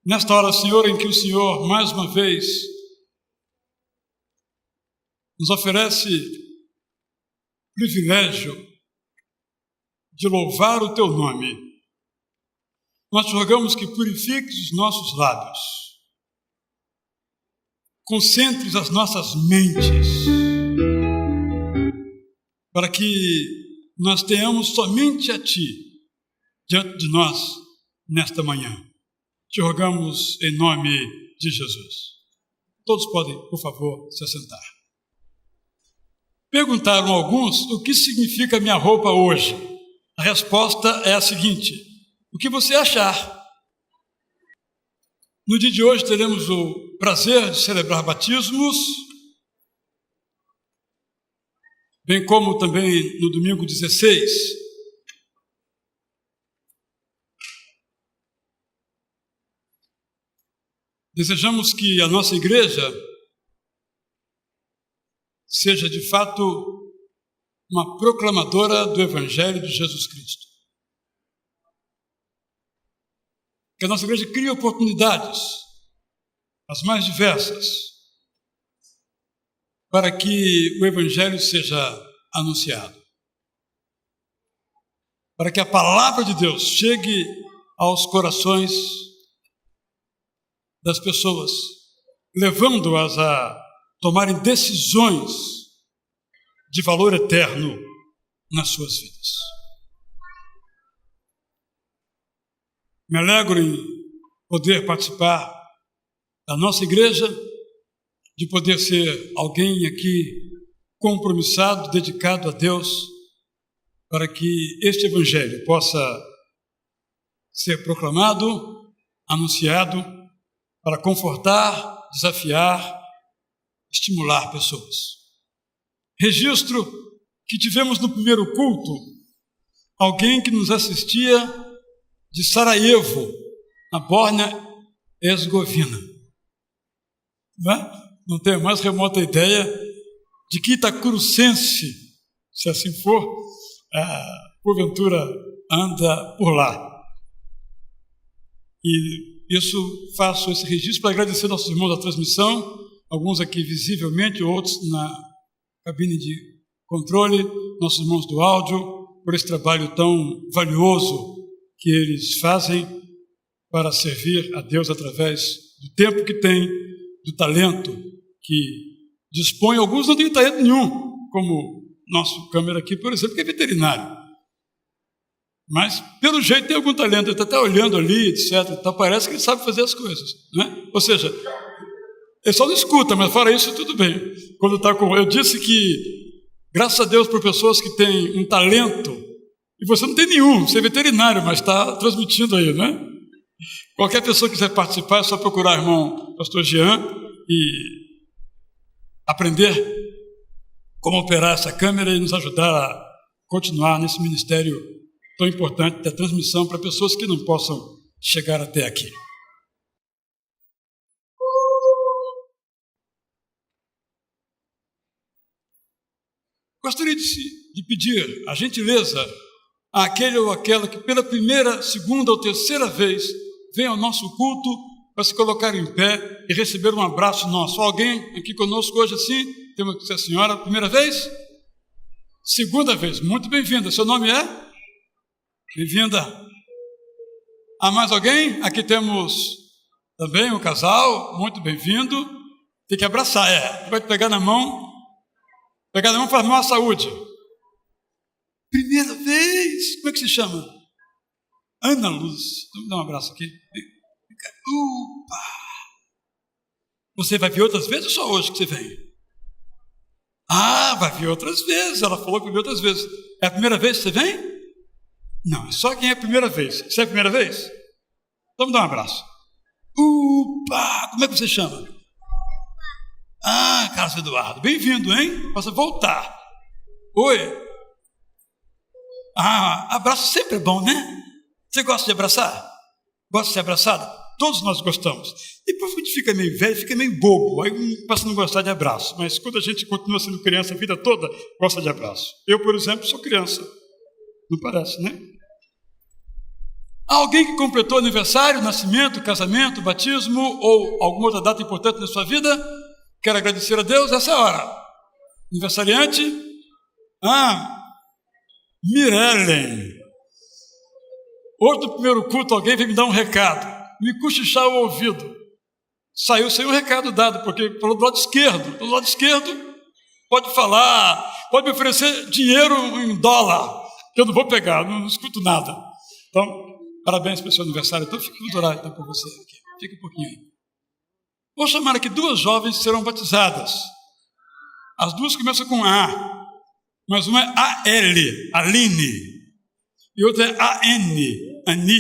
Nesta hora, Senhor, em que o Senhor, mais uma vez, nos oferece o privilégio de louvar o Teu nome, nós te rogamos que purifiques os nossos lábios, concentres as nossas mentes, para que nós tenhamos somente a Ti diante de nós nesta manhã. Te rogamos em nome de Jesus. Todos podem, por favor, se assentar. Perguntaram alguns o que significa minha roupa hoje. A resposta é a seguinte: o que você achar. No dia de hoje teremos o prazer de celebrar batismos, bem como também no domingo 16. Desejamos que a nossa igreja seja, de fato, uma proclamadora do Evangelho de Jesus Cristo. Que a nossa igreja crie oportunidades, as mais diversas, para que o Evangelho seja anunciado. Para que a palavra de Deus chegue aos corações das pessoas, levando-as a tomarem decisões de valor eterno nas suas vidas. Me alegro em poder participar da nossa igreja, de poder ser alguém aqui compromissado, dedicado a Deus, para que este Evangelho possa ser proclamado, anunciado, para confortar, desafiar, estimular pessoas. Registro que tivemos no primeiro culto alguém que nos assistia de Sarajevo, na Bósnia-Herzegovina. Não tenho a mais remota ideia de que Itacurucense, se assim for, porventura anda por lá. E faço esse registro para agradecer nossos irmãos da transmissão, alguns aqui visivelmente, outros na cabine de controle, nossos irmãos do áudio, por esse trabalho tão valioso que eles fazem para servir a Deus através do tempo que têm, do talento que dispõe. Alguns não têm talento nenhum, como nosso câmera aqui, por exemplo, que é veterinário. Mas, pelo jeito, tem algum talento. Ele está até olhando ali, etc. Então, parece que ele sabe fazer as coisas, né? Ou seja, ele só não escuta, mas fora isso, tudo bem. Quando está com... Eu disse que, graças a Deus, por pessoas que têm um talento, e você não tem nenhum, você é veterinário, mas está transmitindo aí, né? Qualquer pessoa que quiser participar, é só procurar o irmão pastor Jean e aprender como operar essa câmera e nos ajudar a continuar nesse ministério tão importante da transmissão para pessoas que não possam chegar até aqui. Gostaria de pedir a gentileza àquele ou aquela que pela primeira, segunda ou terceira vez vem ao nosso culto para se colocar em pé e receber um abraço nosso. Alguém aqui conosco hoje assim? Temos que ser a senhora, primeira vez? Segunda vez, muito bem-vinda. Seu nome é? Bem-vinda. Há mais alguém? Aqui temos também um casal, muito bem-vindo. Tem que abraçar, vai pegar na mão. Pegar na mão faz mal à saúde. Primeira vez. Como é que se chama? Ana Luz. Vamos dar um abraço aqui. Opa! Você vai vir outras vezes ou só hoje que você vem? Ah, vai vir outras vezes. Ela falou que vai vir outras vezes. É a primeira vez que você vem? Não, é só quem é a primeira vez. Você é a primeira vez? Vamos dar um abraço. Opa! Como é que você chama? Ah, Carlos Eduardo. Bem-vindo, hein? Posso voltar. Oi. Ah, abraço sempre é bom, né? Você gosta de abraçar? Gosta de ser abraçada? Todos nós gostamos. Depois que a gente fica meio velho, fica meio bobo. Aí passa a não gostar de abraço. Mas quando a gente continua sendo criança a vida toda, gosta de abraço. Eu, por exemplo, sou criança. Não parece, né? Alguém que completou aniversário, nascimento, casamento, batismo ou alguma outra data importante na sua vida, quer agradecer a Deus? Essa é a hora. Aniversariante? Mirellen. Hoje no primeiro culto alguém veio me dar um recado, me cochichar o ouvido. Saiu sem um recado dado, porque falou do lado esquerdo. Do lado esquerdo pode falar, pode me oferecer dinheiro em dólar, que eu não vou pegar, não escuto nada. Então, parabéns pelo seu aniversário. Então, fique muito orado então, por você aqui. Fica um pouquinho aí. Vou chamar aqui duas jovens que serão batizadas. As duas começam com A, mas uma é A-L, Aline, e outra é A-N, Ani.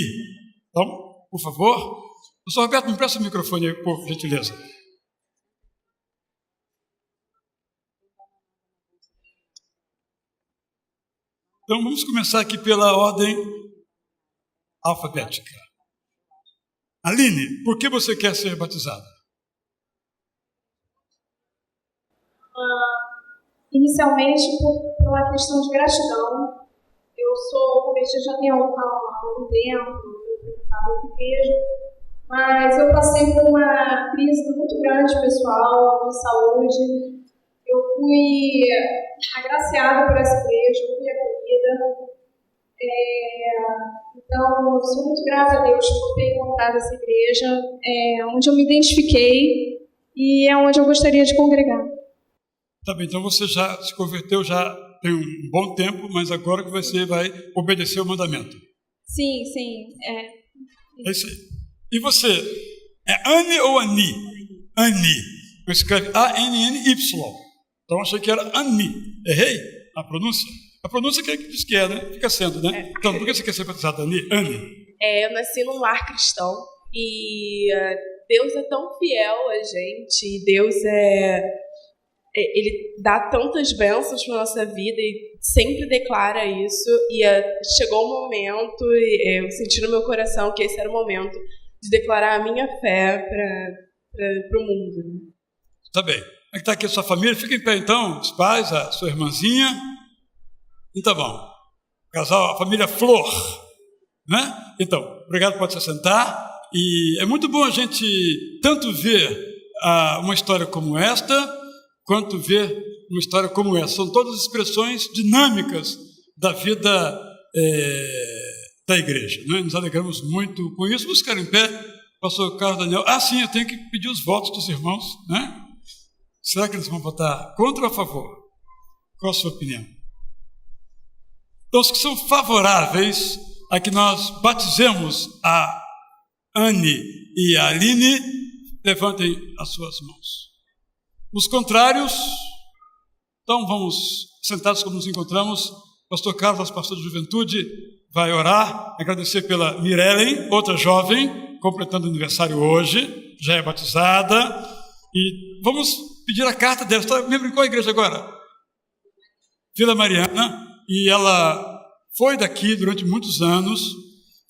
Então, por favor, Pastor Roberto, me empresta o microfone aí, por gentileza. Então, vamos começar aqui pela ordem alfabética. Aline, por que você quer ser batizada? Inicialmente, por uma questão de gratidão. Eu sou convertida já tem algum tempo, eu frequentava a igreja, mas eu passei por uma crise muito grande pessoal, de saúde. Eu fui agraciada por essa igreja, eu fui acolhida. Então, eu sou muito grata a Deus por ter encontrado essa igreja, onde eu me identifiquei e é onde eu gostaria de congregar. Tá bem, então você já se converteu, já tem um bom tempo, mas agora que você vai obedecer o mandamento. Sim. É isso aí. E você, é Anne ou Ani? Ani. Eu escrevo A-N-N-Y. Então achei que era Ani. Errei a pronúncia? A pronúncia que diz que é, né? Fica sendo, né? Então, por que você quer ser batizada, Ani? Eu nasci num lar cristão e Deus é tão fiel a gente, Deus Ele dá tantas bênçãos para a nossa vida e sempre declara isso. E chegou um momento, eu senti no meu coração que esse era o momento de declarar a minha fé para o mundo. Tá bem. Como é que está aqui a sua família? Fica em pé então, os pais, a sua irmãzinha. Então, tá bom. Casal, a família Flor. Né? Então, obrigado por se sentar. E é muito bom a gente tanto ver uma história como esta, quanto ver uma história como essa. São todas expressões dinâmicas da vida da igreja. Né? Nos alegramos muito com isso. Vamos ficar em pé, pastor Carlos Daniel. Sim, eu tenho que pedir os votos dos irmãos. Né? Será que eles vão votar contra ou a favor? Qual a sua opinião? Então, os que são favoráveis a que nós batizemos a Anne e a Aline, levantem as suas mãos. Os contrários, então vamos sentados como nos encontramos. Pastor Carlos, pastor de juventude, vai orar, agradecer pela Mirellen, outra jovem, completando o aniversário hoje, já é batizada, e vamos pedir a carta dela. Está membro em qual igreja agora? Vila Mariana, e ela foi daqui durante muitos anos,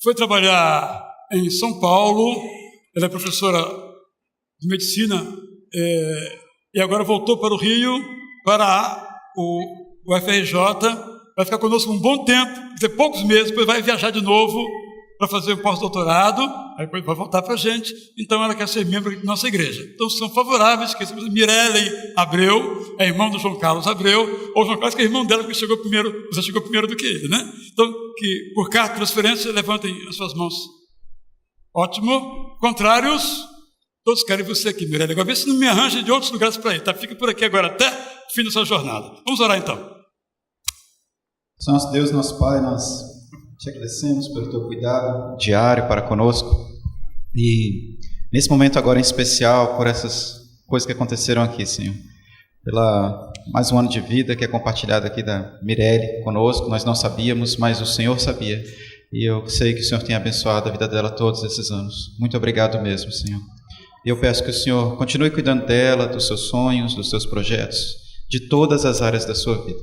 foi trabalhar em São Paulo, ela é professora de medicina, e agora voltou para o Rio, para o FRJ, vai ficar conosco um bom tempo, poucos meses, depois vai viajar de novo para fazer o pós-doutorado, aí depois vai voltar para a gente. Então ela quer ser membro da nossa igreja. Então são favoráveis, que Mirellen Abreu, é irmão do João Carlos Abreu, ou João Carlos que é irmão dela, que chegou primeiro, você chegou primeiro do que ele, né? Então, que por carta de transferência, levantem as suas mãos. Ótimo. Contrários? Todos querem você aqui, Mirellen. Agora vê se não me arranja de outros lugares para ir, tá? Fica por aqui agora até o fim da sua jornada. Vamos orar então. Senhor nosso Deus, nosso Pai, nós te agradecemos pelo teu cuidado diário para conosco e nesse momento agora em especial por essas coisas que aconteceram aqui, Senhor, pela mais um ano de vida que é compartilhado aqui da Mirelle conosco. Nós não sabíamos, mas o Senhor sabia, e eu sei que o Senhor tem abençoado a vida dela todos esses anos. Muito obrigado mesmo, Senhor. Eu peço que o Senhor continue cuidando dela, dos seus sonhos, dos seus projetos, de todas as áreas da sua vida,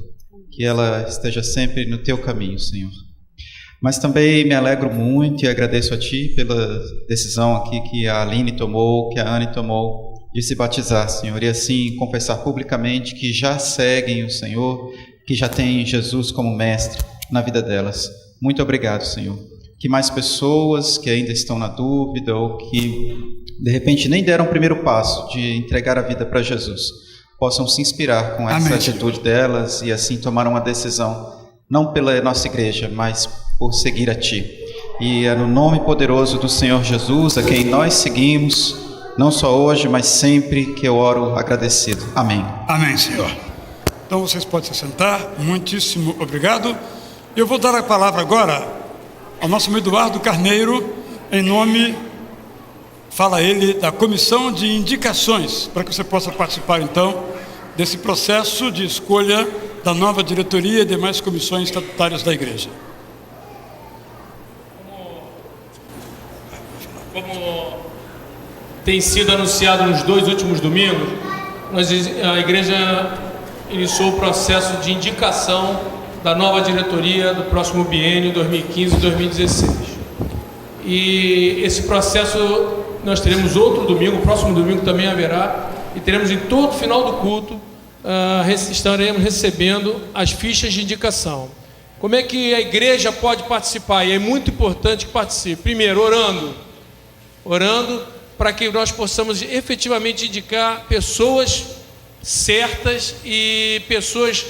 que ela esteja sempre no teu caminho, Senhor. Mas também me alegro muito e agradeço a Ti pela decisão aqui que a Aline tomou, que a Anne tomou, de se batizar, Senhor, e assim confessar publicamente que já seguem o Senhor, que já têm Jesus como mestre na vida delas. Muito obrigado, Senhor. Que mais pessoas que ainda estão na dúvida ou que de repente nem deram o primeiro passo de entregar a vida para Jesus, possam se inspirar com essa atitude delas e assim tomar uma decisão, não pela nossa igreja, mas por seguir a Ti. E é no nome poderoso do Senhor Jesus, a quem nós seguimos, não só hoje, mas sempre, que eu oro agradecido. Amém. Amém, Senhor. Então vocês podem se sentar. Muitíssimo obrigado. Eu vou dar a palavra agora ao nosso Eduardo Carneiro, em nome, fala ele, da Comissão de Indicações, para que você possa participar então desse processo de escolha da nova diretoria e demais comissões estatutárias da igreja. Como tem sido anunciado nos 2 últimos domingos, a igreja iniciou o processo de indicação da nova diretoria do próximo biênio 2015-2016. E esse processo nós teremos outro domingo, o próximo domingo também haverá, e teremos em todo final do culto, estaremos recebendo as fichas de indicação. Como é que a igreja pode participar? E é muito importante que participe. Primeiro, orando para que nós possamos efetivamente indicar pessoas certas e pessoas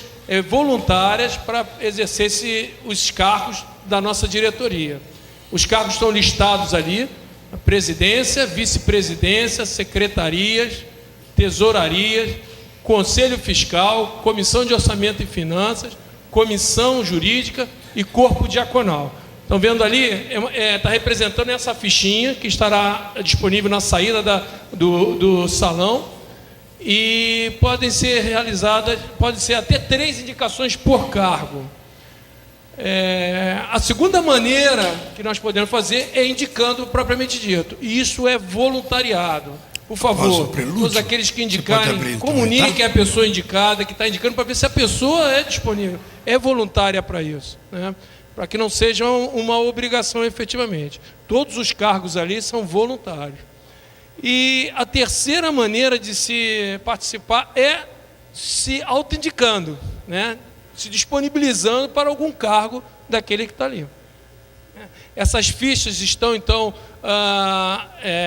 voluntárias para exercer os cargos da nossa diretoria. Os cargos estão listados ali: a presidência, vice-presidência, secretarias, tesourarias, conselho fiscal, comissão de orçamento e finanças, comissão jurídica e corpo diaconal. Estão vendo ali? Está representando essa fichinha que estará disponível na saída do salão, e podem ser realizadas, pode ser até 3 indicações por cargo. A segunda maneira que nós podemos fazer é indicando propriamente dito, e isso é voluntariado. Por favor, todos aqueles que indicarem, comuniquem também, tá? A pessoa indicada, que está indicando, para ver se a pessoa é disponível, é voluntária para isso, né? Para que não seja uma obrigação efetivamente. Todos os cargos ali são voluntários. E a terceira maneira de se participar é se autoindicando, né? Se disponibilizando para algum cargo daquele que está ali. Essas fichas estão então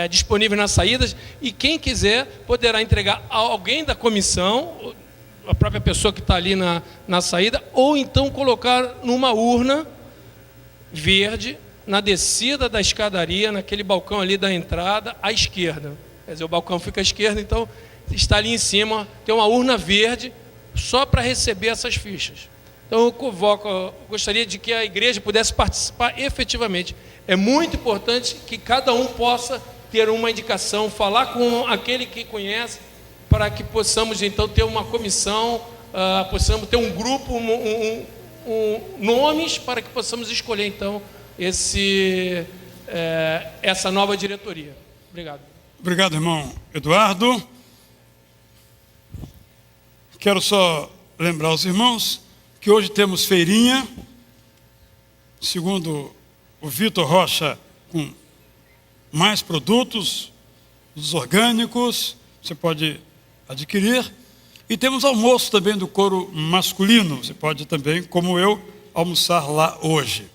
disponíveis nas saídas, e quem quiser poderá entregar a alguém da comissão, a própria pessoa que está ali na saída, ou então colocar numa urna verde na descida da escadaria, naquele balcão ali da entrada à esquerda. Quer dizer, o balcão fica à esquerda, então está ali em cima, tem uma urna verde só para receber essas fichas. Então eu gostaria de que a igreja pudesse participar efetivamente. É muito importante que cada um possa ter uma indicação, falar com aquele que conhece, para que possamos então ter uma comissão, possamos ter um grupo, nomes, para que possamos escolher então essa nova diretoria. Obrigado. Obrigado, irmão Eduardo. Quero só lembrar aos irmãos que hoje temos feirinha, segundo o Vitor Rocha, com mais produtos, os orgânicos, você pode adquirir. E temos almoço também do coro masculino, você pode também, como eu, almoçar lá hoje.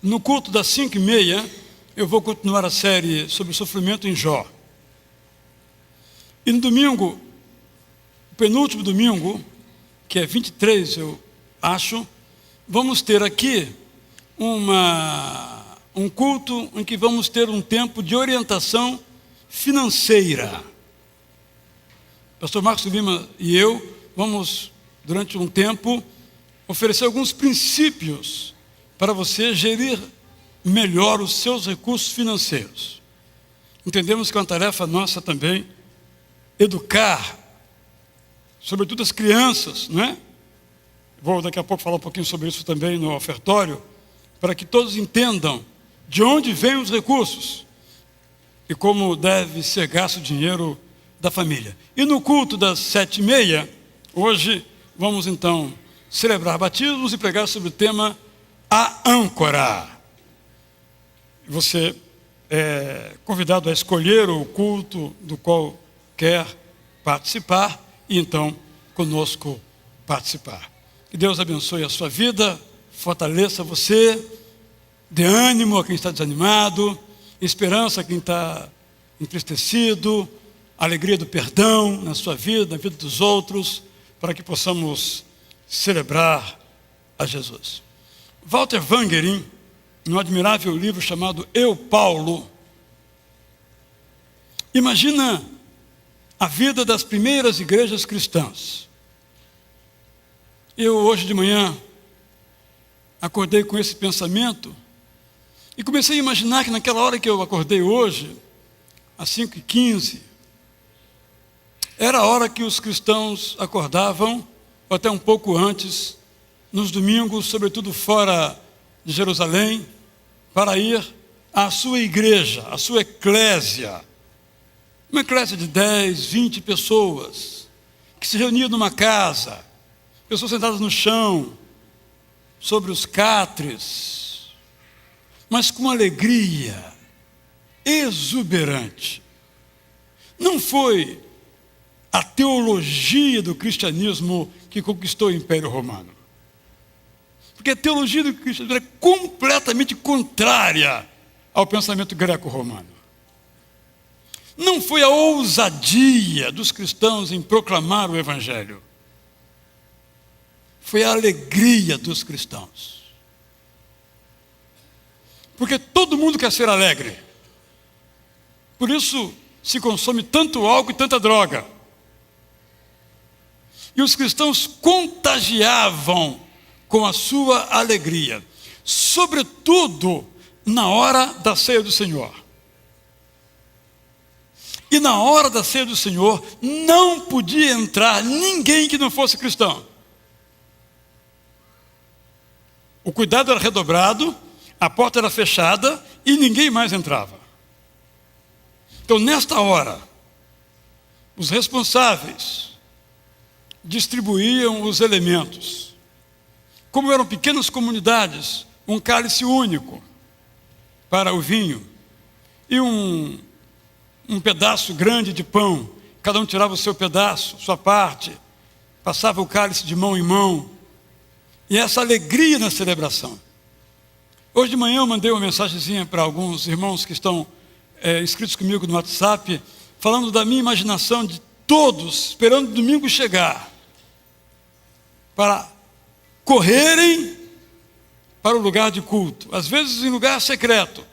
No culto das 5h30, eu vou continuar a série sobre o sofrimento em Jó. E no domingo, o penúltimo domingo, que é 23, eu acho, vamos ter aqui um culto em que vamos ter um tempo de orientação financeira. Pastor Marcos Lima e eu vamos, durante um tempo, oferecer alguns princípios para você gerir melhor os seus recursos financeiros. Entendemos que é uma tarefa nossa também educar, sobretudo as crianças, não é? Vou daqui a pouco falar um pouquinho sobre isso também no ofertório, para que todos entendam de onde vêm os recursos e como deve ser gasto o dinheiro da família. E no culto das 7h30, hoje vamos então celebrar batismos e pregar sobre o tema A Âncora. Você é convidado a escolher o culto do qual quer participar e então conosco participar. Que Deus abençoe a sua vida, fortaleça você, dê ânimo a quem está desanimado, esperança a quem está entristecido, alegria do perdão na sua vida, na vida dos outros, para que possamos celebrar a Jesus. Walter Wangerin, num admirável livro chamado Eu, Paulo, imagina a vida das primeiras igrejas cristãs. Eu, hoje de manhã, acordei com esse pensamento e comecei a imaginar que naquela hora que eu acordei hoje, às 5h15, era a hora que os cristãos acordavam, ou até um pouco antes, nos domingos, sobretudo fora de Jerusalém, para ir à sua igreja, à sua eclésia. Uma eclésia de 10, 20 pessoas, que se reuniam numa casa, pessoas sentadas no chão, sobre os catres, mas com alegria exuberante. Não foi a teologia do cristianismo que conquistou o Império Romano. Porque a teologia do cristianismo é completamente contrária ao pensamento greco-romano. Não foi a ousadia dos cristãos em proclamar o Evangelho. Foi a alegria dos cristãos. Porque todo mundo quer ser alegre. Por isso se consome tanto álcool e tanta droga. E os cristãos contagiavam com a sua alegria, sobretudo na hora da ceia do Senhor. E na hora da ceia do Senhor não podia entrar ninguém que não fosse cristão. O cuidado era redobrado, a porta era fechada e ninguém mais entrava. Então, nesta hora, os responsáveis distribuíam os elementos. Como eram pequenas comunidades, um cálice único para o vinho e um pedaço grande de pão. Cada um tirava o seu pedaço, sua parte, passava o cálice de mão em mão. E essa alegria na celebração. Hoje de manhã eu mandei uma mensagenzinha para alguns irmãos que estão inscritos comigo no WhatsApp, falando da minha imaginação de todos esperando o domingo chegar para correrem para o lugar de culto, às vezes em lugar secreto,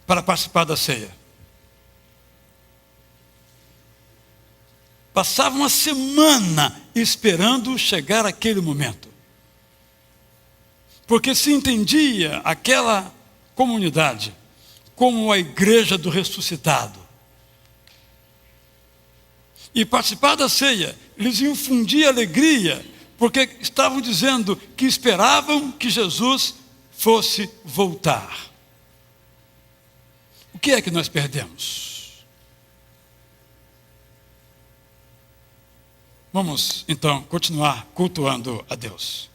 para participar da ceia. Passava uma semana esperando chegar aquele momento, porque se entendia aquela comunidade como a igreja do ressuscitado. E participar da ceia lhes infundia alegria, porque estavam dizendo que esperavam que Jesus fosse voltar. O que é que nós perdemos? Vamos, então, continuar cultuando a Deus.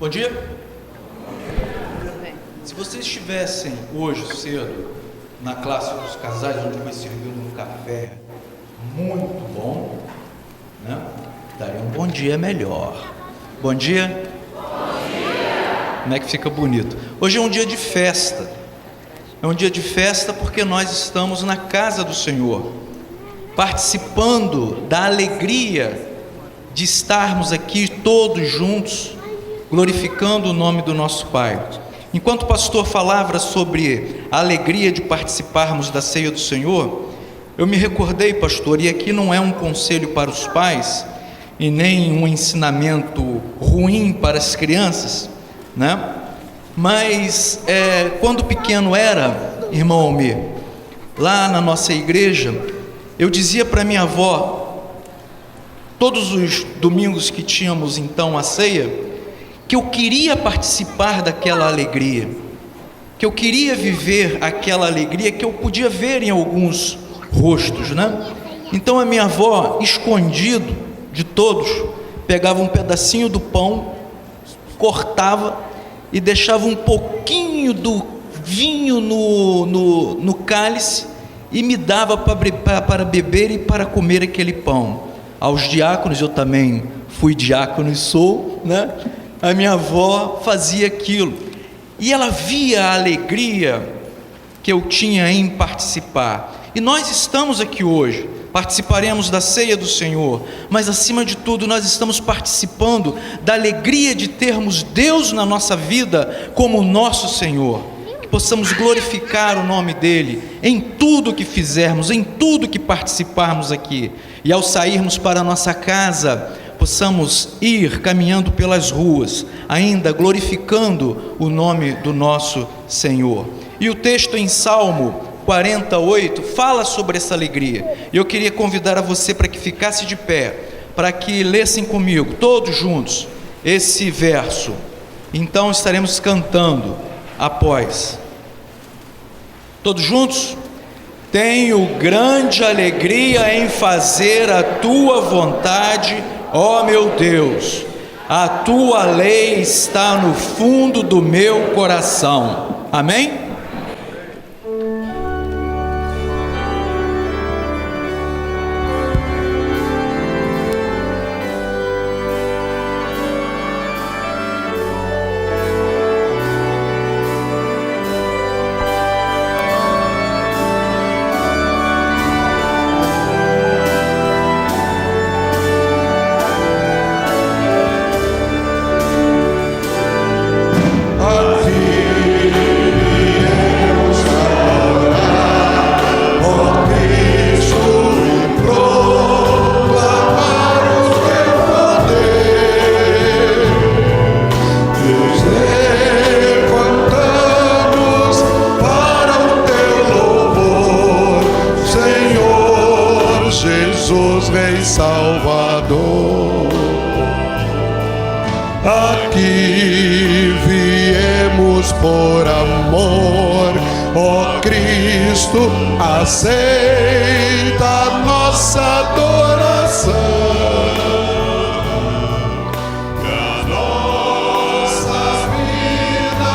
Bom dia. Se vocês estivessem hoje cedo na classe dos casais, onde foi servido um café muito bom, né? Daria um bom dia melhor. Bom dia? Bom dia! Como é que fica bonito? Hoje é um dia de festa. É um dia de festa porque nós estamos na casa do Senhor, participando da alegria de estarmos aqui todos juntos, glorificando o nome do nosso Pai. Enquanto o pastor falava sobre a alegria de participarmos da ceia do Senhor, eu me recordei, pastor, e aqui não é um conselho para os pais e nem um ensinamento ruim para as crianças, né? Mas quando pequeno era, irmão Almir, lá na nossa igreja, eu dizia para minha avó, todos os domingos que tínhamos então a ceia, que eu queria participar daquela alegria, que eu queria viver aquela alegria que eu podia ver em alguns rostos, né? Então a minha avó, escondido de todos, pegava um pedacinho do pão, cortava e deixava um pouquinho do vinho no cálice e me dava para beber e para comer aquele pão. Aos diáconos, eu também fui diácono e sou, né? A minha avó fazia aquilo e ela via a alegria que eu tinha em participar. E nós estamos aqui hoje, participaremos da ceia do Senhor, mas acima de tudo nós estamos participando da alegria de termos Deus na nossa vida como nosso Senhor, que possamos glorificar o nome dEle em tudo que fizermos, em tudo que participarmos aqui, e ao sairmos para a nossa casa, possamos ir caminhando pelas ruas, ainda glorificando o nome do nosso Senhor. E o texto em Salmo 48 fala sobre essa alegria. Eu queria convidar a você para que ficasse de pé, para que lessem comigo, todos juntos, esse verso. Então estaremos cantando após. Todos juntos? Tenho grande alegria em fazer a tua vontade, ó meu Deus. A tua lei está no fundo do meu coração. Amém? Aceita a nossa adoração, que a nossa vida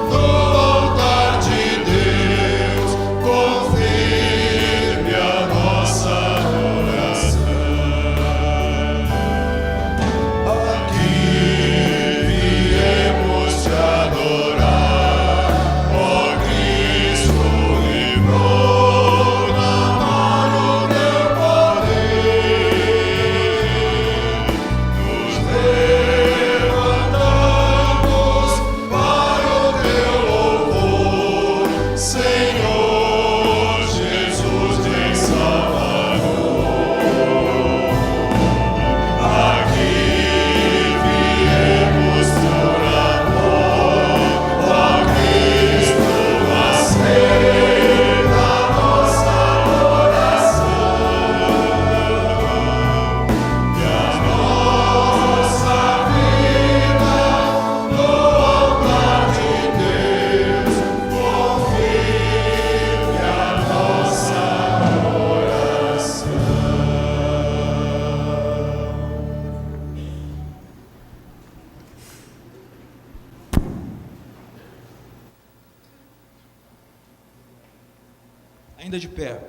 no altar de Deus confirme a nossa oração. Aqui viemos te adorar, ó Cristo. Ainda de pé.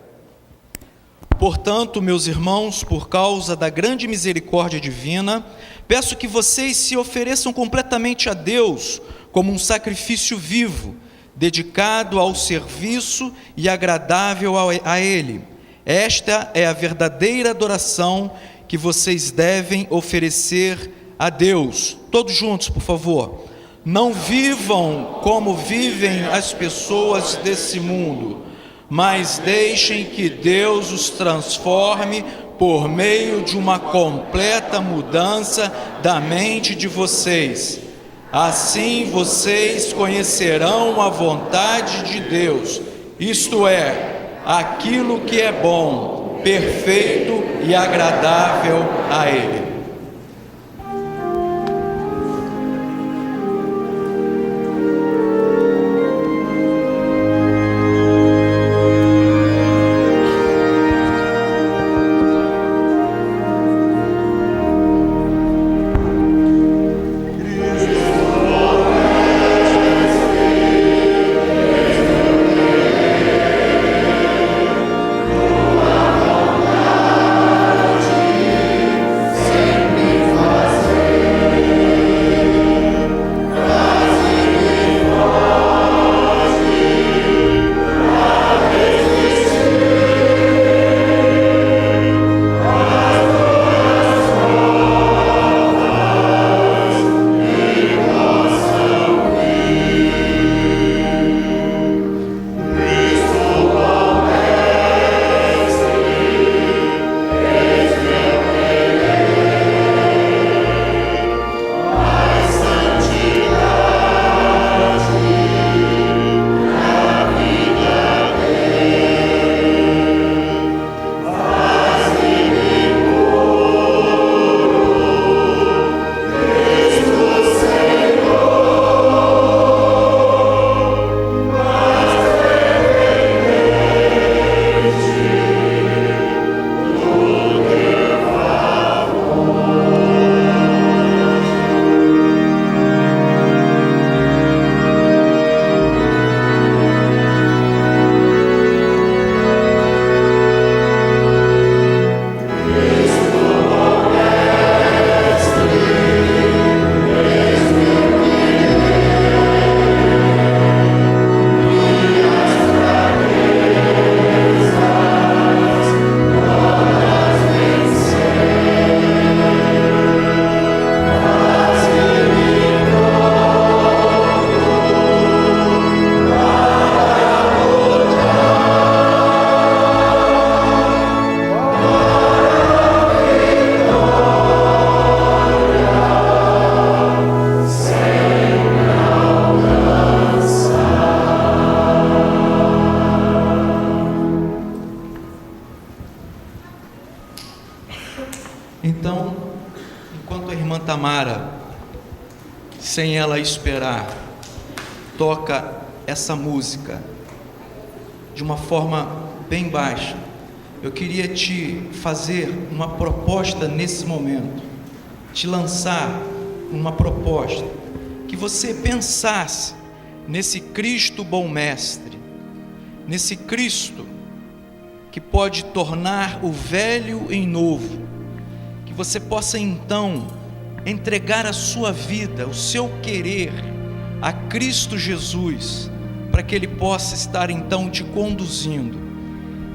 Portanto, meus irmãos, por causa da grande misericórdia divina, peço que vocês se ofereçam completamente a Deus como um sacrifício vivo, dedicado ao serviço e agradável a Ele. Esta é a verdadeira adoração que vocês devem oferecer a Deus. Todos juntos, por favor. Não vivam como vivem as pessoas desse mundo, mas deixem que Deus os transforme por meio de uma completa mudança da mente de vocês. Assim vocês conhecerão a vontade de Deus, isto é, aquilo que é bom, perfeito e agradável a Ele. Então, enquanto a irmã Tamara, sem ela esperar, toca essa música de uma forma bem baixa, eu queria te fazer uma proposta nesse momento, te lançar uma proposta, que você pensasse nesse Cristo bom mestre, nesse Cristo que pode tornar o velho em novo, que você possa então entregar a sua vida, o seu querer a Cristo Jesus, para que Ele possa estar então te conduzindo.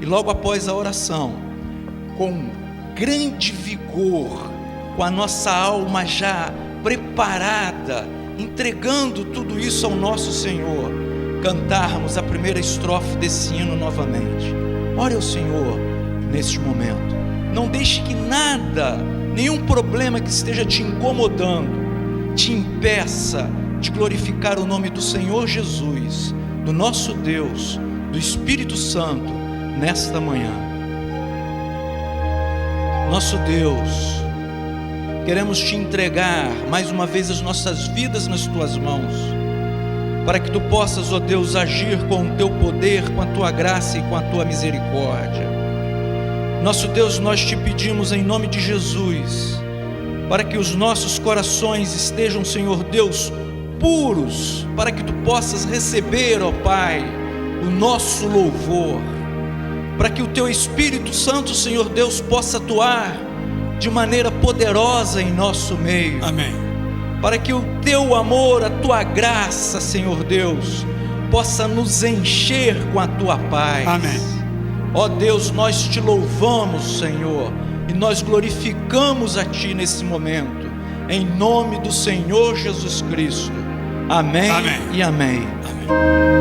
E logo após a oração, com grande vigor, com a nossa alma já preparada, entregando tudo isso ao nosso Senhor, cantarmos a primeira estrofe desse hino novamente. Ore ao Senhor neste momento. Não deixe que nada, nenhum problema que esteja te incomodando, te impeça de glorificar o nome do Senhor Jesus, do nosso Deus, do Espírito Santo, nesta manhã. Nosso Deus, queremos te entregar mais uma vez as nossas vidas nas tuas mãos, para que tu possas, ó Deus, agir com o teu poder, com a tua graça e com a tua misericórdia. Nosso Deus, nós te pedimos em nome de Jesus, para que os nossos corações estejam, Senhor Deus, puros, para que tu possas receber, ó Pai, o nosso louvor. para que o Teu Espírito Santo, Senhor Deus, possa atuar de maneira poderosa em nosso meio. Amém. Para que o Teu amor, a Tua graça, Senhor Deus, possa nos encher com a Tua paz. Amém. Ó Deus, nós Te louvamos, Senhor, e nós glorificamos a Ti nesse momento, em nome do Senhor Jesus Cristo. Amém, Amém. E amém. Amém.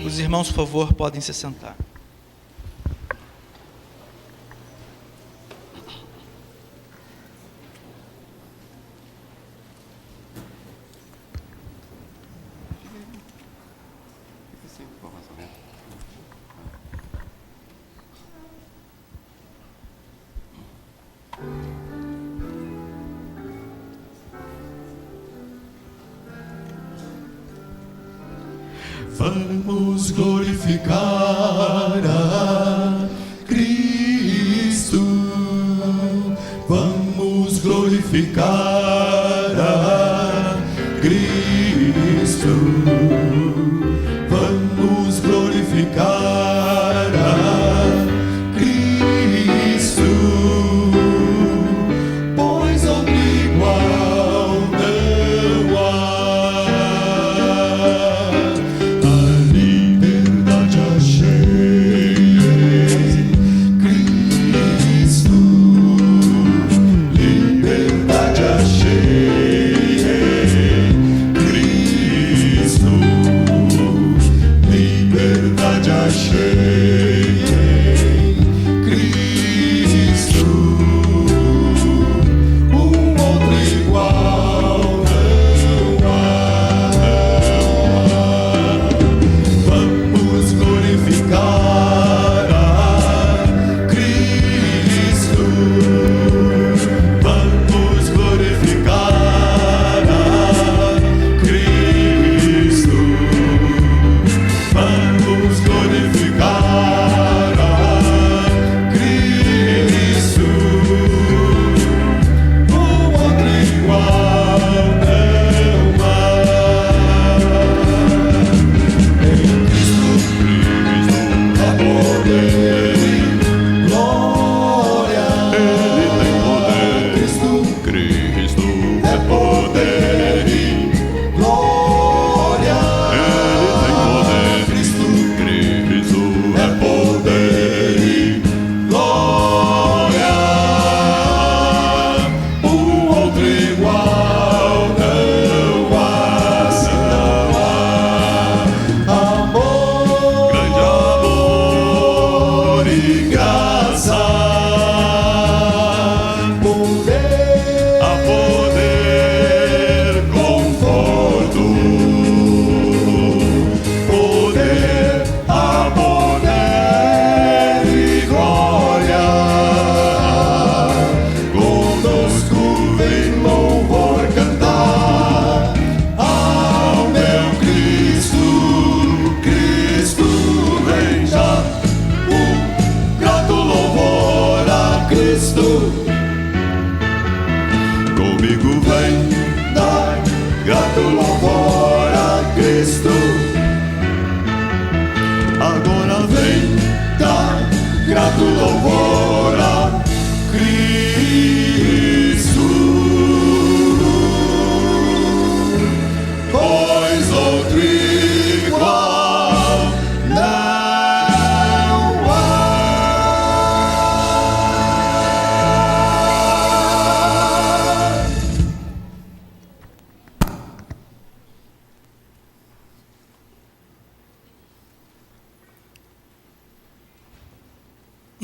Os irmãos, por favor, podem se sentar. Vamos glorificar a Cristo, vamos glorificar a Cristo, vamos glorificar a Cristo, pois outro igual não há. A liberdade achei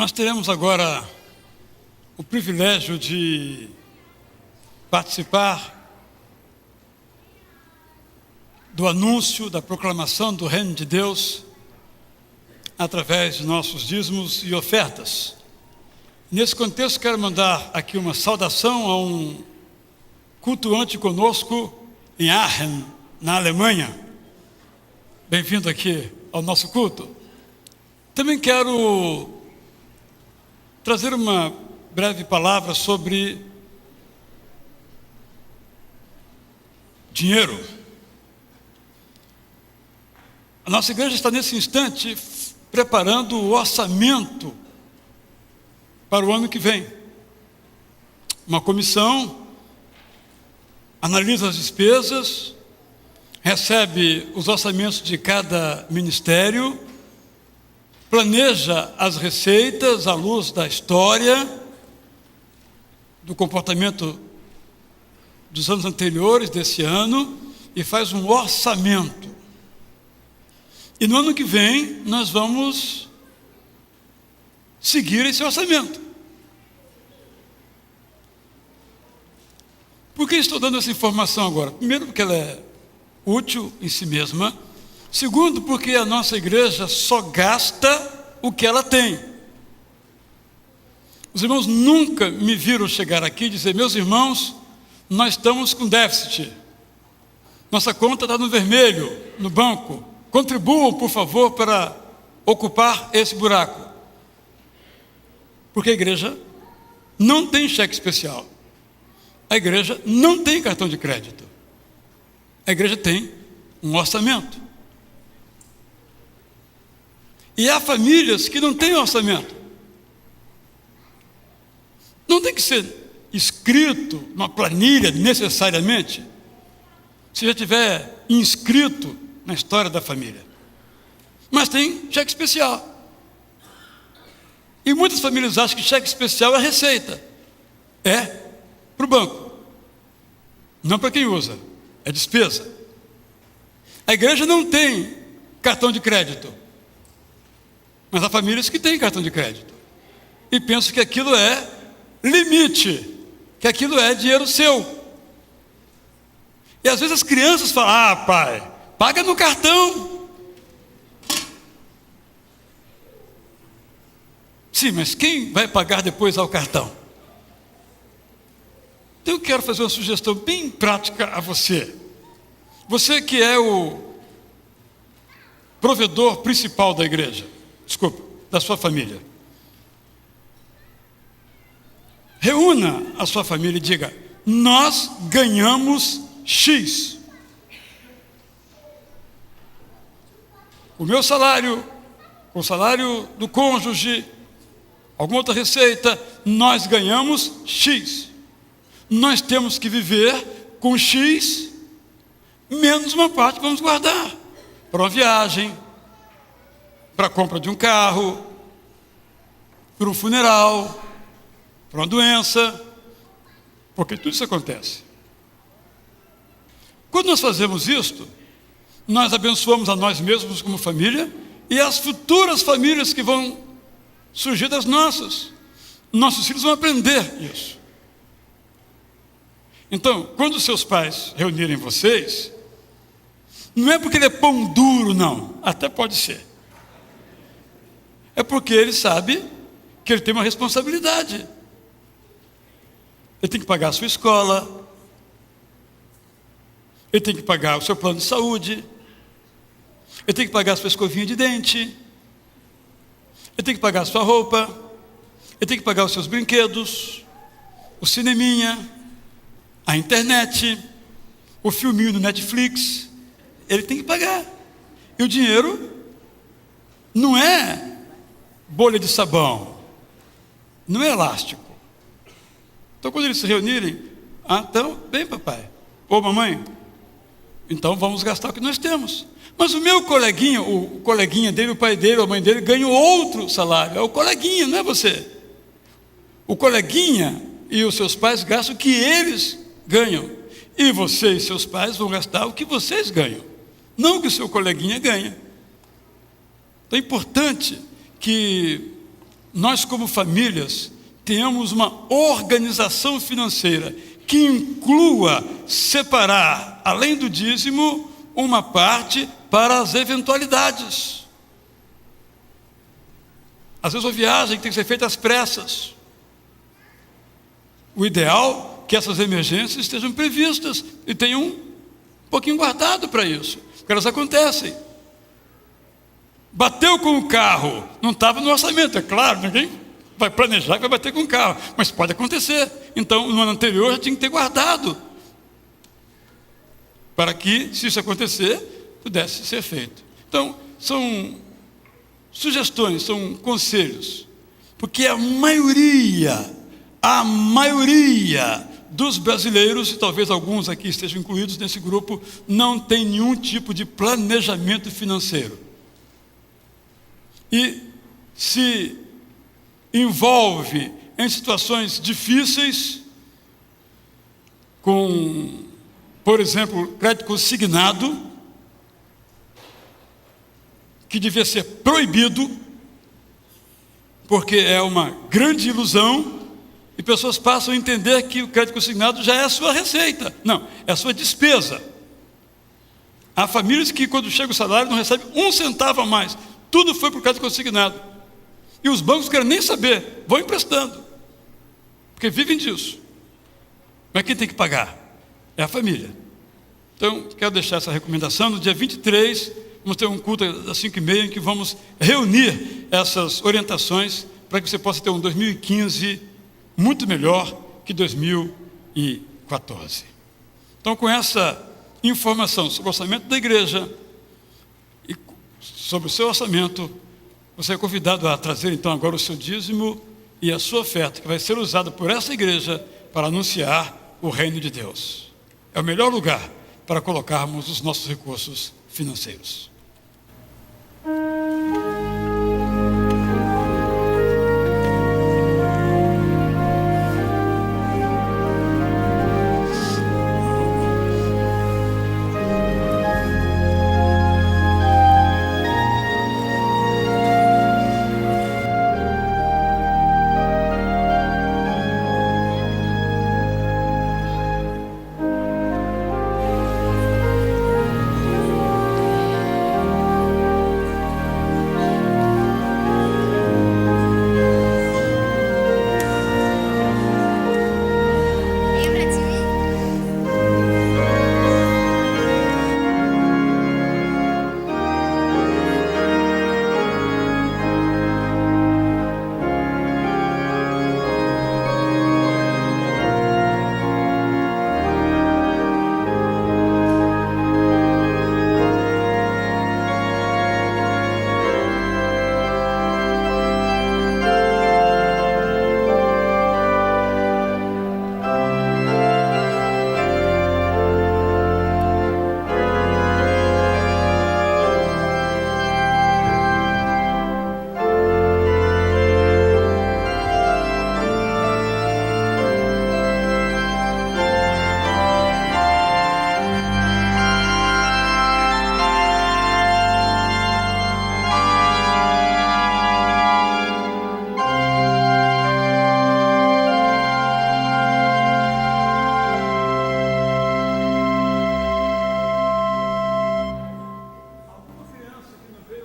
Nós teremos agora o privilégio de participar do anúncio, da proclamação do Reino de Deus através de nossos dízimos e ofertas. Nesse contexto, quero mandar aqui uma saudação a um cultuante conosco em Aachen, na Alemanha. Bem-vindo aqui ao nosso culto. Também quero trazer uma breve palavra sobre dinheiro. A nossa igreja está nesse instante preparando o orçamento para o ano que vem. Uma comissão analisa as despesas, recebe os orçamentos de cada ministério, planeja as receitas à luz da história, do comportamento dos anos anteriores, desse ano, e faz um orçamento. E no ano que vem, nós vamos seguir esse orçamento. Por que estou dando essa informação agora? Primeiro, porque ela é útil em si mesma. Segundo, porque a nossa igreja só gasta o que ela tem. Os irmãos nunca me viram chegar aqui e dizer: meus irmãos, nós estamos com déficit. Nossa conta está no vermelho, no banco. Contribuam, por favor, para ocupar esse buraco. Porque a igreja não tem cheque especial. A igreja não tem cartão de crédito. A igreja tem um orçamento. E há famílias que não têm orçamento. Não tem que ser escrito numa planilha necessariamente. Se já tiver inscrito na história da família. Mas tem cheque especial. E muitas famílias acham que cheque especial é receita. É para o banco. Não para quem usa. É despesa. A igreja não tem cartão de crédito. Mas há famílias que têm cartão de crédito. E pensam que aquilo é limite. Que aquilo é dinheiro seu. E às vezes as crianças falam: ah, pai, paga no cartão. Sim, mas quem vai pagar depois ao cartão? Então eu quero fazer uma sugestão bem prática a você. Você que é o provedor principal da igreja, da sua família. Reúna a sua família e diga: nós ganhamos X. O meu salário, o salário do cônjuge, alguma outra receita, nós ganhamos X. Nós temos que viver com X, menos uma parte que vamos guardar para uma viagem, para a compra de um carro, para um funeral, para uma doença, porque tudo isso acontece. Quando nós fazemos isto, nós abençoamos a nós mesmos como família e as futuras famílias que vão surgir das nossas. Nossos filhos vão aprender isso. Então, quando os seus pais reunirem vocês, não é porque ele é pão duro, não. Até pode ser. É porque ele sabe que ele tem uma responsabilidade. Ele tem que pagar a sua escola. Ele tem que pagar o seu plano de saúde. Ele tem que pagar a sua escovinha de dente. Ele tem que pagar a sua roupa. Ele tem que pagar os seus brinquedos, o cineminha, a internet, o filminho no Netflix. Ele tem que pagar. E o dinheiro não é bolha de sabão, não é elástico. Então, quando eles se reunirem, então, bem, papai, ou mamãe, então vamos gastar o que nós temos. Mas o meu coleguinha, o coleguinha dele, o pai dele, a mãe dele, ganham outro salário. É o coleguinha, não é você. O coleguinha e os seus pais gastam o que eles ganham. E você e seus pais vão gastar o que vocês ganham, não o que o seu coleguinha ganha. Então é importante que nós como famílias tenhamos uma organização financeira que inclua separar, além do dízimo, uma parte para as eventualidades. Às vezes uma viagem que tem que ser feita às pressas. O ideal é que essas emergências estejam previstas e tenham um pouquinho guardado para isso, porque elas acontecem. Bateu com o carro, não estava no orçamento, é claro, ninguém vai planejar que vai bater com o carro, mas pode acontecer. Então, no ano anterior já tinha que ter guardado, para que, se isso acontecer, pudesse ser feito. Então, são sugestões, são conselhos, porque a maioria dos brasileiros, e talvez alguns aqui estejam incluídos nesse grupo, não tem nenhum tipo de planejamento financeiro. E se envolve em situações difíceis, com, por exemplo, crédito consignado, que devia ser proibido, porque é uma grande ilusão, e pessoas passam a entender que o crédito consignado já é a sua receita. Não, é a sua despesa. Há famílias que, quando chega o salário, não recebem um centavo a mais. Tudo foi para o crédito consignado. E os bancos não querem nem saber, vão emprestando, porque vivem disso. Mas quem tem que pagar? É a família. Então, quero deixar essa recomendação. No dia 23, vamos ter um culto às 5h30, em que vamos reunir essas orientações para que você possa ter um 2015 muito melhor que 2014. Então, com essa informação sobre o orçamento da igreja e sobre o seu orçamento, você é convidado a trazer então agora o seu dízimo e a sua oferta, que vai ser usada por essa igreja para anunciar o reino de Deus. É o melhor lugar para colocarmos os nossos recursos financeiros.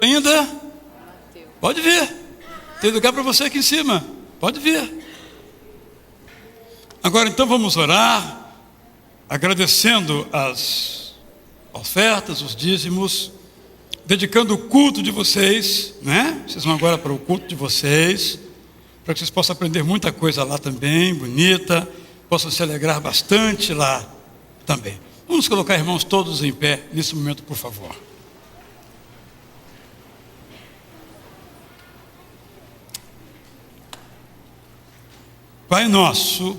Ainda? Pode vir. Tem lugar para você aqui em cima. Pode vir. Agora então vamos orar, agradecendo as ofertas, os dízimos, dedicando o culto de vocês, né? Vocês vão agora para o culto de vocês, para que vocês possam aprender muita coisa lá também, bonita, possam se alegrar bastante lá também. Vamos colocar, irmãos, todos em pé nesse momento, por favor. Pai nosso,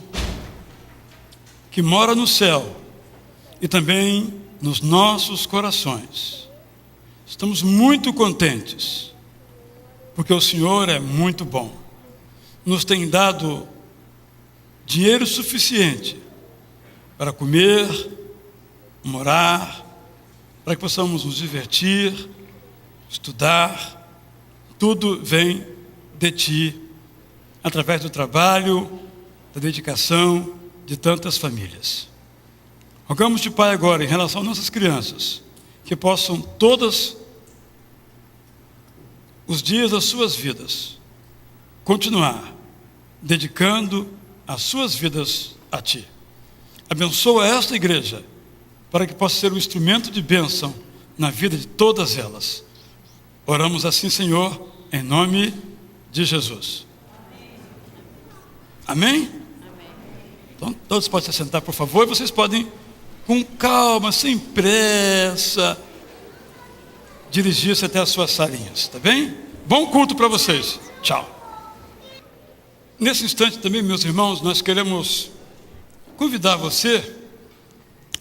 que mora no céu e também nos nossos corações, estamos muito contentes, porque o Senhor é muito bom. Nos tem dado dinheiro suficiente para comer, morar, para que possamos nos divertir, estudar. Tudo vem de Ti, através do trabalho, da dedicação de tantas famílias. Rogamos-te, Pai, agora, em relação às nossas crianças, que possam todos os dias das suas vidas continuar dedicando as suas vidas a Ti. Abençoa esta igreja, para que possa ser um instrumento de bênção na vida de todas elas. Oramos assim, Senhor, em nome de Jesus. Amém? Então, todos podem se sentar, por favor, e vocês podem, com calma, sem pressa, dirigir-se até as suas salinhas, tá bem? Bom culto para vocês. Tchau. Nesse instante também, meus irmãos, nós queremos convidar você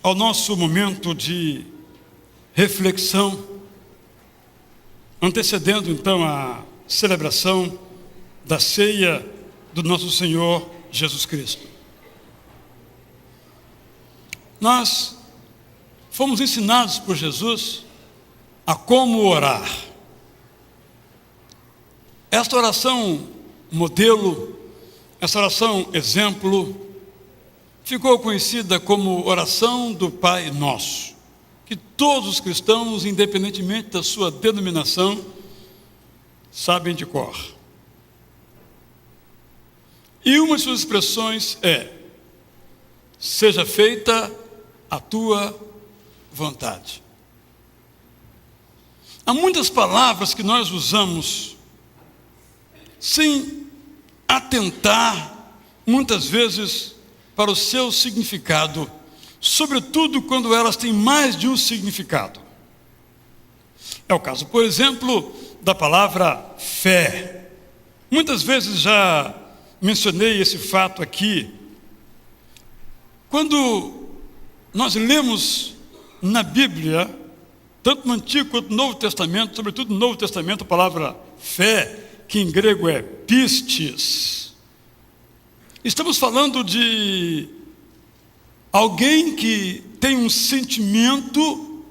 ao nosso momento de reflexão, antecedendo então a celebração da ceia do nosso Senhor Jesus Cristo. Nós fomos ensinados por Jesus a como orar. Esta oração modelo, essa oração exemplo, ficou conhecida como oração do Pai Nosso, que todos os cristãos, independentemente da sua denominação, sabem de cor. E uma de suas expressões é: seja feita a tua vontade. Há muitas palavras que nós usamos sem atentar, muitas vezes, para o seu significado, sobretudo quando elas têm mais de um significado. É o caso, por exemplo, da palavra fé. Muitas vezes já mencionei esse fato aqui. Quando nós lemos na Bíblia, tanto no Antigo quanto no Novo Testamento, sobretudo no Novo Testamento, a palavra fé, que em grego é pistis, estamos falando de alguém que tem um sentimento,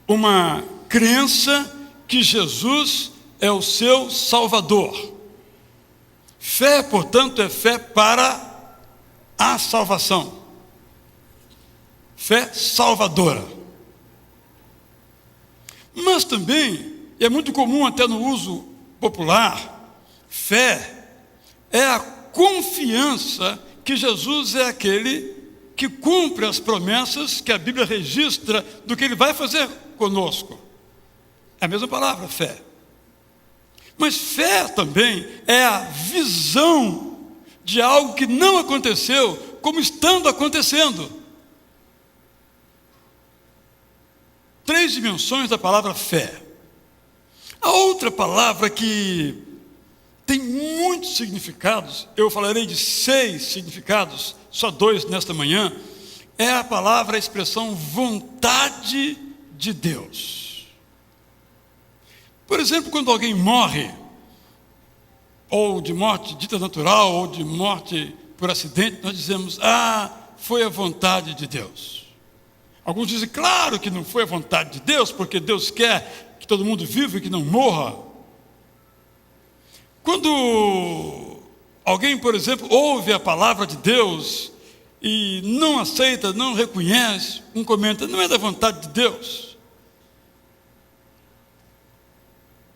uma crença que Jesus é o seu Salvador. Fé, portanto, é fé para a salvação. Fé salvadora. Mas também, e é muito comum até no uso popular, fé é a confiança que Jesus é aquele que cumpre as promessas que a Bíblia registra do que Ele vai fazer conosco. É a mesma palavra, fé. Mas fé também é a visão de algo que não aconteceu, como estando acontecendo. 3 dimensões da palavra fé. A outra palavra que tem muitos significados, eu falarei de 6 significados, só 2 nesta manhã, é a palavra, a expressão vontade de Deus. Por exemplo, quando alguém morre, ou de morte dita natural, ou de morte por acidente, nós dizemos: foi a vontade de Deus. Alguns dizem: claro que não foi a vontade de Deus, porque Deus quer que todo mundo viva e que não morra. Quando alguém, por exemplo, ouve a palavra de Deus e não aceita, não reconhece, um comenta: não é da vontade de Deus.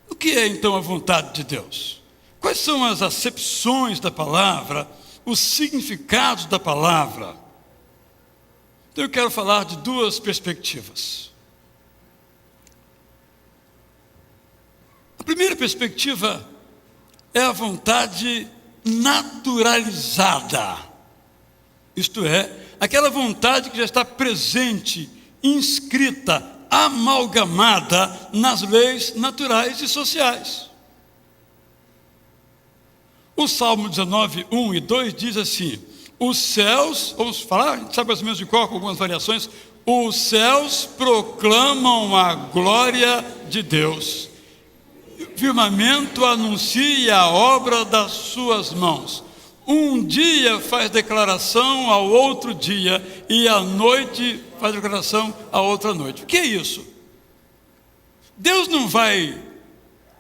O que é então a vontade de Deus? Quais são as acepções da palavra, os significados da palavra? Então eu quero falar de 2 perspectivas. A primeira perspectiva é a vontade naturalizada. Isto é, aquela vontade que já está presente, inscrita, amalgamada nas leis naturais e sociais. O Salmo 19, 1 e 2 diz assim: os céus, vamos falar, a gente sabe mais ou menos de cor, com algumas variações, os céus proclamam a glória de Deus, o firmamento anuncia a obra das suas mãos. Um dia faz declaração ao outro dia, e à noite faz declaração à outra noite. O que é isso? Deus não vai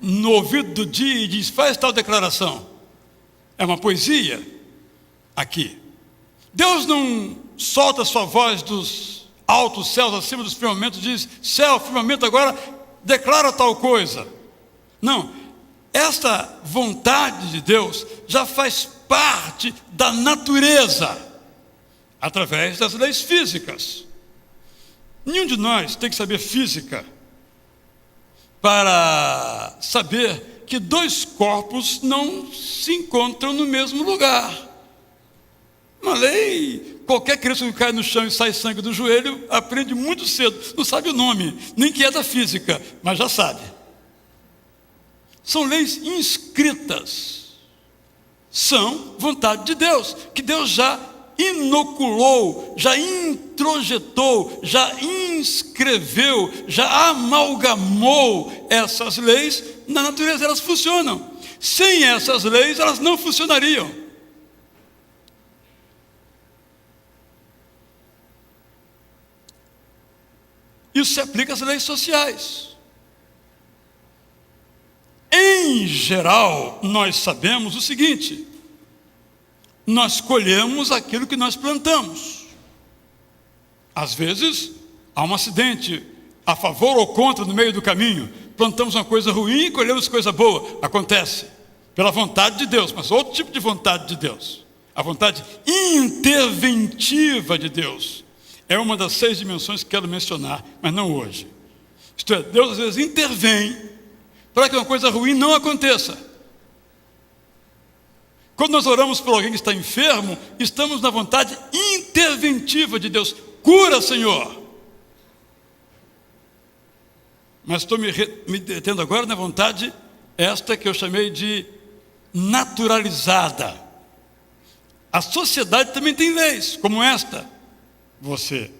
no ouvido do dia e diz: faz tal declaração. É uma poesia aqui. Deus não solta a sua voz dos altos céus acima dos firmamentos e diz: céu, firmamento, agora declara tal coisa. Não, esta vontade de Deus já faz parte da natureza, através das leis físicas. Nenhum de nós tem que saber física para saber que dois corpos não se encontram no mesmo lugar. Uma lei, qualquer criança que cai no chão e sai sangue do joelho, aprende muito cedo, não sabe o nome, nem que é da física, mas já sabe. São leis inscritas, são vontade de Deus, que Deus já inoculou, já introjetou, já inscreveu, já amalgamou essas leis na natureza. Elas funcionam. Sem essas leis, elas não funcionariam. Isso se aplica às leis sociais. Em geral, nós sabemos o seguinte: nós colhemos aquilo que nós plantamos. Às vezes, há um acidente, a favor ou contra no meio do caminho. Plantamos uma coisa ruim e colhemos coisa boa. Acontece, pela vontade de Deus, mas outro tipo de vontade de Deus. A vontade interventiva de Deus. É uma das 6 dimensões que quero mencionar, mas não hoje. Isto é, Deus às vezes intervém para que uma coisa ruim não aconteça. Quando nós oramos por alguém que está enfermo, estamos na vontade interventiva de Deus. Cura, Senhor. Mas estou me detendo agora na vontade esta que eu chamei de naturalizada. A sociedade também tem leis, como esta. Você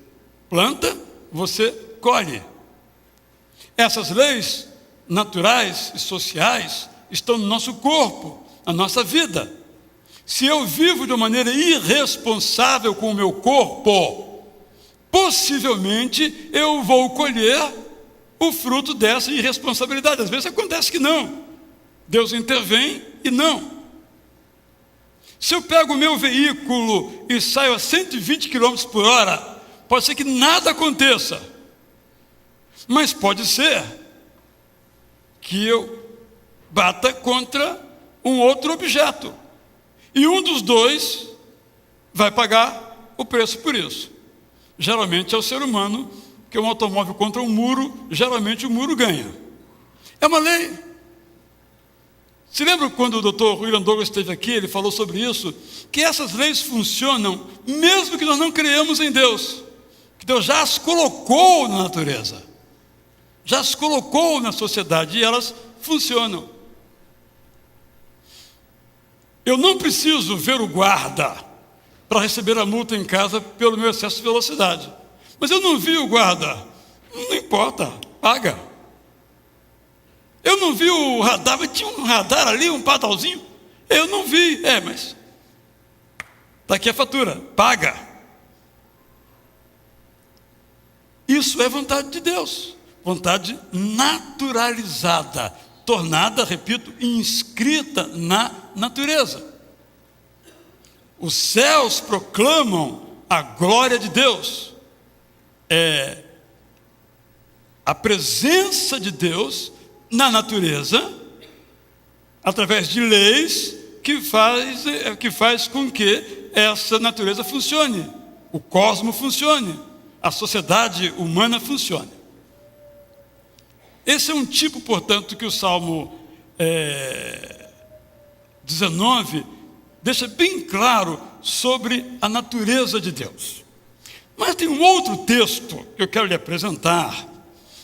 planta, você colhe. Essas leis naturais e sociais estão no nosso corpo, na nossa vida. Se eu vivo de uma maneira irresponsável com o meu corpo, possivelmente eu vou colher o fruto dessa irresponsabilidade. Às vezes acontece que não. Deus intervém e não. Se eu pego o meu veículo e saio a 120 km por hora, pode ser que nada aconteça. Mas pode ser que eu bata contra um outro objeto. E um dos dois vai pagar o preço por isso. Geralmente é o ser humano, que um automóvel contra um muro, geralmente o muro ganha. É uma lei. Se lembra quando o Dr. William Douglas esteve aqui, ele falou sobre isso, que essas leis funcionam mesmo que nós não creiamos em Deus, que Deus já as colocou na natureza, já as colocou na sociedade e elas funcionam. Eu não preciso ver o guarda para receber a multa em casa pelo meu excesso de velocidade, mas eu não vi o guarda, não importa, paga. Eu não vi o radar, mas tinha um radar ali, um padrãozinho. Eu não vi. Mas está aqui a fatura, paga. Isso é vontade de Deus. Vontade naturalizada, tornada, repito, inscrita na natureza. Os céus proclamam a glória de Deus. É a presença de Deus na natureza, através de leis que faz com que essa natureza funcione, o cosmos funcione, a sociedade humana funcione. Esse é um tipo, portanto, que o Salmo 19 deixa bem claro sobre a natureza de Deus. Mas tem um outro texto que eu quero lhe apresentar,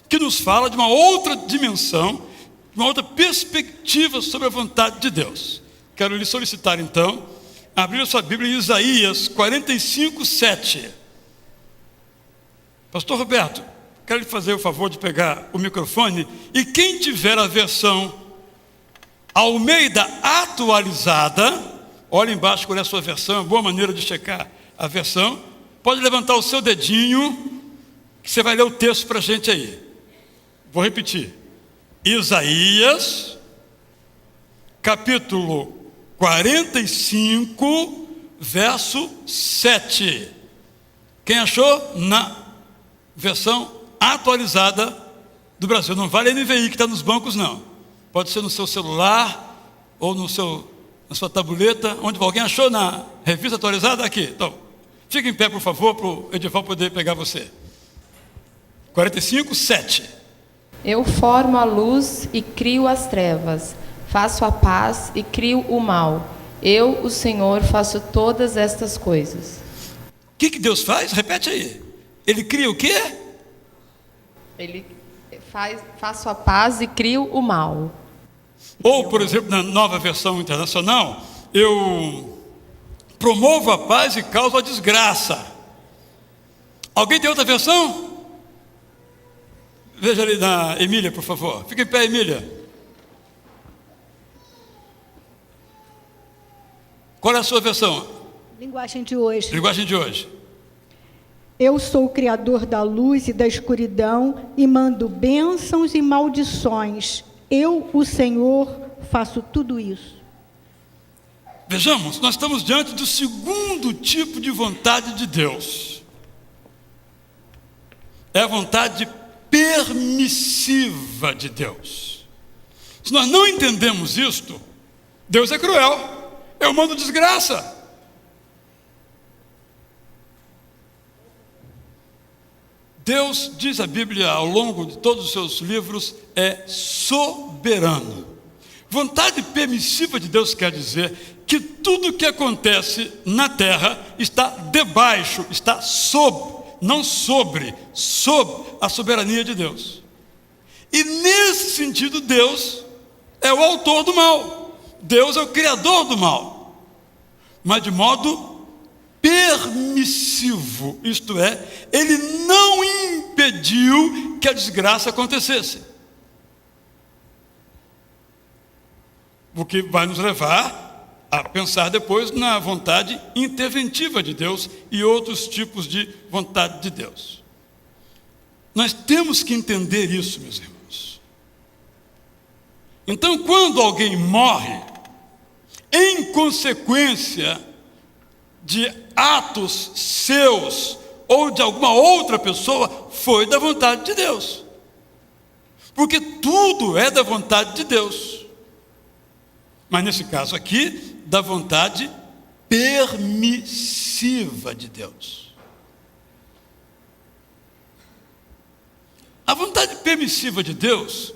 que nos fala de uma outra dimensão, de uma outra perspectiva sobre a vontade de Deus. Quero lhe solicitar, então, abrir a sua Bíblia em Isaías 45, 7. Pastor Roberto, quero lhe fazer o favor de pegar o microfone, e quem tiver a versão Almeida atualizada, olha embaixo qual é a sua versão, é uma boa maneira de checar a versão, pode levantar o seu dedinho, que você vai ler o texto para a gente aí. Vou repetir. Isaías, capítulo 45, verso 7. Quem achou? Na versão atualizada do Brasil. Não vale a NVI que está nos bancos, não. Pode ser no seu celular ou na sua tabuleta. Onde alguém achou na revista atualizada? Aqui. Então, fique em pé, por favor, para o Edival poder pegar você. 45, 7. Eu formo a luz e crio as trevas. Faço a paz e crio o mal. Eu, o Senhor, faço todas estas coisas. O que Deus faz? Repete aí. Ele cria o quê? Faço a paz e crio o mal. Ou, por exemplo, na Nova Versão Internacional, eu promovo a paz e causo a desgraça. Alguém tem outra versão? Veja ali na Emília, por favor. Fica em pé, Emília. Qual é a sua versão? Linguagem de hoje. Linguagem de hoje. Eu sou o Criador da luz e da escuridão e mando bênçãos e maldições. Eu, o Senhor, faço tudo isso. Vejamos, nós estamos diante do segundo tipo de vontade de Deus. É a vontade permissiva de Deus. Se nós não entendemos isto, Deus é cruel. Eu mando desgraça. Deus, diz a Bíblia ao longo de todos os seus livros, é soberano. Vontade permissiva de Deus quer dizer que tudo que acontece na terra está debaixo, está sob, não sob a soberania de Deus. E nesse sentido, Deus é o autor do mal. Deus é o criador do mal, mas de modo permissivo, isto é, ele não impediu que a desgraça acontecesse. O que vai nos levar a pensar depois na vontade interventiva de Deus e outros tipos de vontade de Deus. Nós temos que entender isso, meus irmãos. Então, quando alguém morre, em consequência de atos seus ou de alguma outra pessoa, foi da vontade de Deus. Porque tudo é da vontade de Deus. Mas nesse caso aqui, da vontade permissiva de Deus. A vontade permissiva de Deus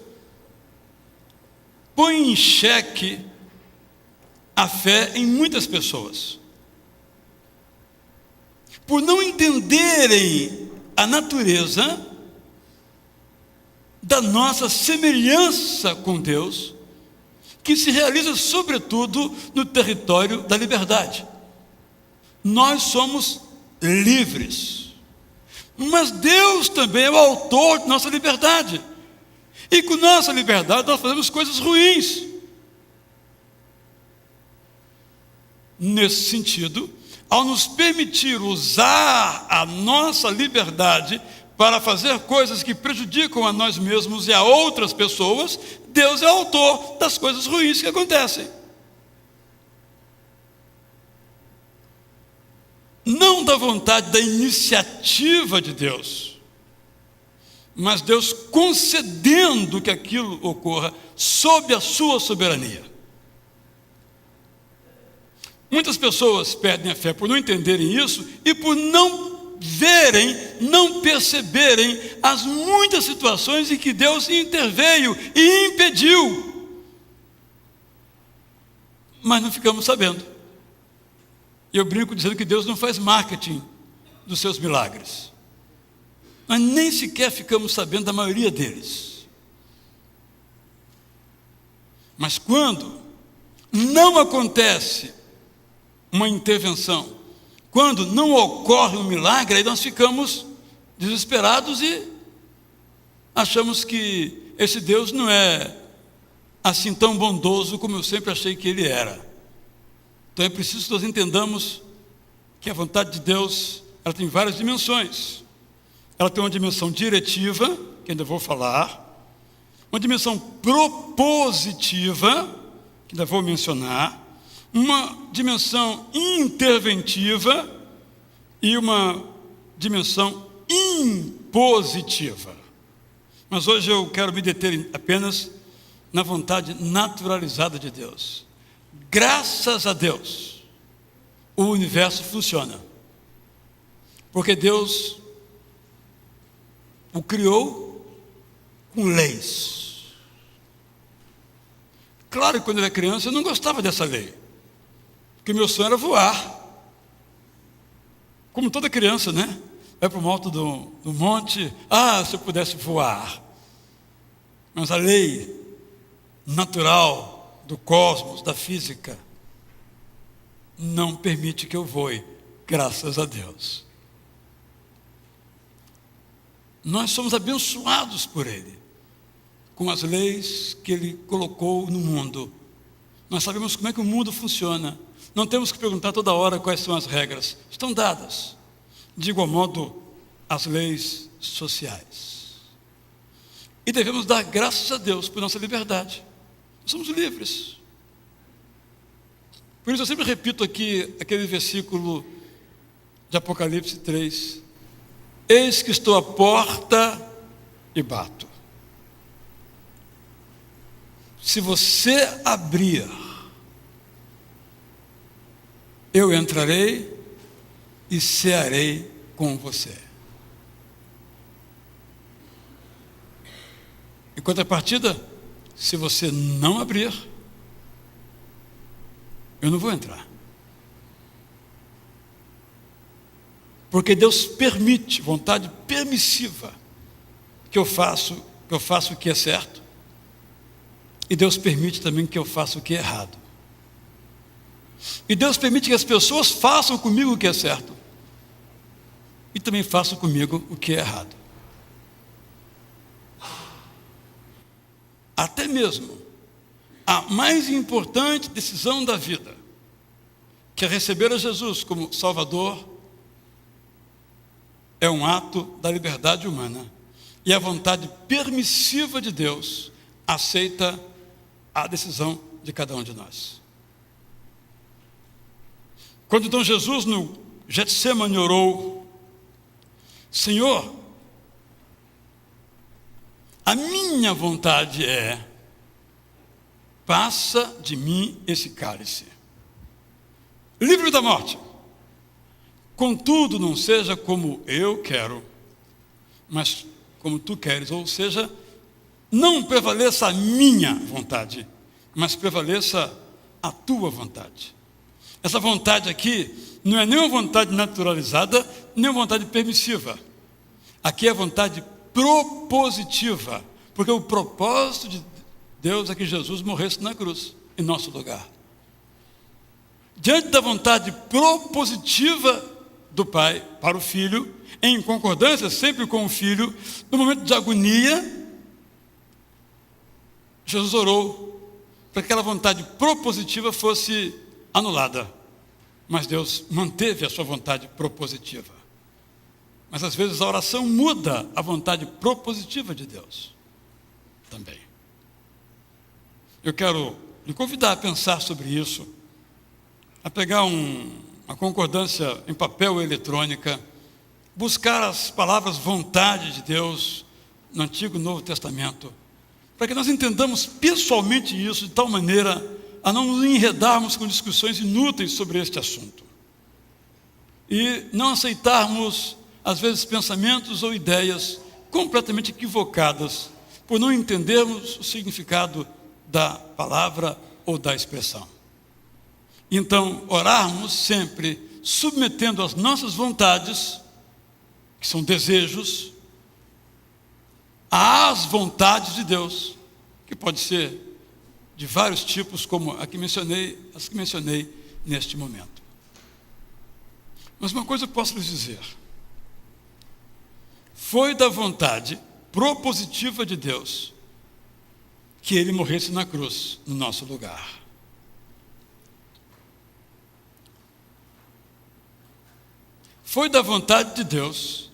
põe em xeque a fé em muitas pessoas. Por não entenderem a natureza da nossa semelhança com Deus, que se realiza sobretudo no território da liberdade. Nós somos livres, mas Deus também é o autor de nossa liberdade. E com nossa liberdade nós fazemos coisas ruins. Nesse sentido, ao nos permitir usar a nossa liberdade para fazer coisas que prejudicam a nós mesmos e a outras pessoas, Deus é o autor das coisas ruins que acontecem. Não da vontade, da iniciativa de Deus, mas Deus concedendo que aquilo ocorra sob a sua soberania. Muitas pessoas perdem a fé por não entenderem isso e por não verem, não perceberem as muitas situações em que Deus interveio e impediu. Mas não ficamos sabendo. Eu brinco dizendo que Deus não faz marketing dos seus milagres. Nós nem sequer ficamos sabendo da maioria deles. Mas quando não acontece uma intervenção, quando não ocorre um milagre, aí nós ficamos desesperados e achamos que esse Deus não é assim tão bondoso como eu sempre achei que ele era. Então é preciso que nós entendamos que a vontade de Deus, ela tem várias dimensões. Ela tem uma dimensão diretiva, que ainda vou falar, uma dimensão propositiva, que ainda vou mencionar, uma dimensão interventiva e uma dimensão impositiva. Mas hoje eu quero me deter apenas na vontade naturalizada de Deus. Graças a Deus, o universo funciona, porque Deus o criou com leis. Claro que quando eu era criança eu não gostava dessa lei, porque meu sonho era voar. Como toda criança, né? Vai para o alto do monte, se eu pudesse voar. Mas a lei natural do cosmos, da física, não permite que eu voe, graças a Deus. Nós somos abençoados por Ele, com as leis que Ele colocou no mundo. Nós sabemos como é que o mundo funciona. Não temos que perguntar toda hora quais são as regras. Estão dadas. De igual modo, as leis sociais. E devemos dar graças a Deus por nossa liberdade. Nós somos livres. Por isso eu sempre repito aqui aquele versículo de Apocalipse 3. Eis que estou à porta e bato. Se você abrir, eu entrarei e cearei com você. Em contrapartida, se você não abrir, eu não vou entrar. Porque Deus permite, vontade permissiva, que eu faça o que é certo. E Deus permite também que eu faça o que é errado. E Deus permite que as pessoas façam comigo o que é certo. E também façam comigo o que é errado. Até mesmo a mais importante decisão da vida, que é receber a Jesus como Salvador, é um ato da liberdade humana. E a vontade permissiva de Deus aceita a decisão de cada um de nós. Quando então Jesus no Getsemane orou: Senhor, a minha vontade é, passa de mim esse cálice, livre da morte. Contudo, não seja como eu quero, mas como tu queres. Ou seja, não prevaleça a minha vontade, mas prevaleça a tua vontade. Essa vontade aqui não é nem uma vontade naturalizada, nem uma vontade permissiva. Aqui é a vontade propositiva, porque o propósito de Deus é que Jesus morresse na cruz, em nosso lugar. Diante da vontade propositiva do Pai para o Filho, em concordância sempre com o Filho, no momento de agonia, Jesus orou para que aquela vontade propositiva fosse anulada. Mas Deus manteve a sua vontade propositiva. Mas às vezes a oração muda a vontade propositiva de Deus também. Eu quero lhe convidar a pensar sobre isso, a pegar uma concordância em papel ou eletrônica, buscar as palavras vontade de Deus no Antigo e Novo Testamento, para que nós entendamos pessoalmente isso de tal maneira a não nos enredarmos com discussões inúteis sobre este assunto e não aceitarmos às vezes pensamentos ou ideias completamente equivocadas por não entendermos o significado da palavra ou da expressão. Então, orarmos sempre submetendo as nossas vontades, que são desejos, às vontades de Deus, que pode ser de vários tipos, como as que mencionei neste momento. Mas uma coisa eu posso lhes dizer: foi da vontade propositiva de Deus que Ele morresse na cruz, no nosso lugar. Foi da vontade de Deus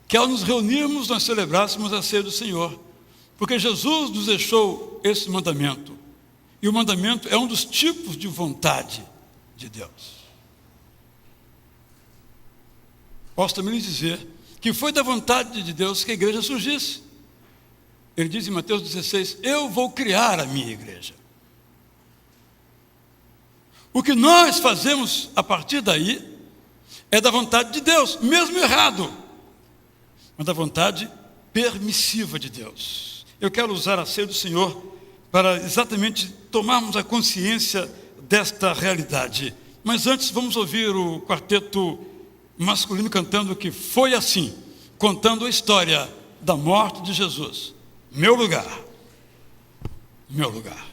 que, ao nos reunirmos, nós celebrássemos a ceia do Senhor, porque Jesus nos deixou esse mandamento, e o mandamento é um dos tipos de vontade de Deus. Posso também lhe dizer que foi da vontade de Deus que a igreja surgisse. Ele diz em Mateus 16, eu vou criar a minha igreja. O que nós fazemos a partir daí é da vontade de Deus, mesmo errado, mas da vontade permissiva de Deus. Eu quero usar a ceia do Senhor para exatamente tomarmos a consciência desta realidade. Mas antes vamos ouvir o quarteto masculino cantando que foi assim, contando a história da morte de Jesus. Meu lugar, meu lugar.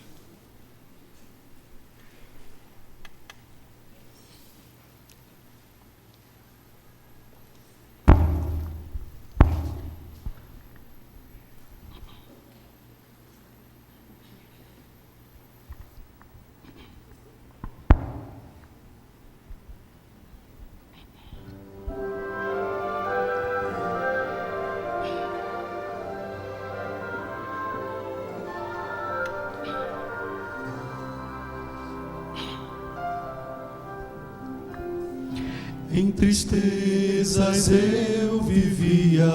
Em tristezas eu vivia,